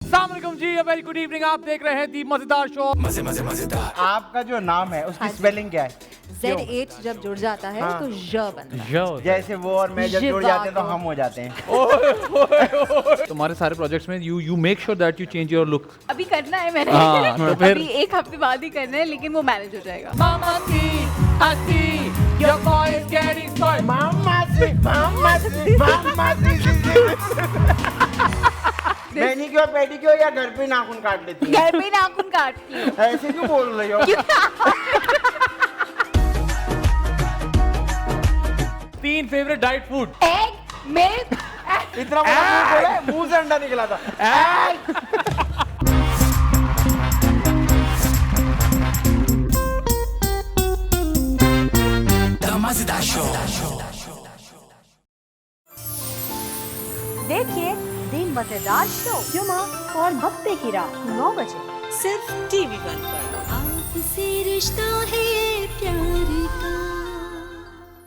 अस्सलाम वालेकुम जी, very good evening. आप देख रहे हैं दी मजेदार शो। मजे मजे मजेदार। आपका जो नाम है उसकी स्पेलिंग क्या है? Z8 जब जुड़ जाता है तो ज बनता है। जैसे वो और मैं जब जुड़ जाते हैं तो हम हो जाते हैं। तुम्हारे सारे प्रोजेक्ट्स में you make sure that you change your look. अभी करना है मैंने हाँ, तो फिर- अभी एक हफ्ते बाद ही करना है, लेकिन वो मैनेज हो जाएगा। मामा की हंसी, your boy is getting started. मामा सी। मैनीक्योर पेडिक्योर या घर पे नाखून काट लेती है? घर पे नाखून काटती हूँ। ऐसे क्यों बोल रही हो? 3 favourite diet food. Egg, milk, इतना बड़ा मुंह बोला है, मुंह से अंडा निकला था। देखिए दी मजेदार शो जुमा और हफ्ते की रात 9 बजे सिर्फ टीवी 1 पर।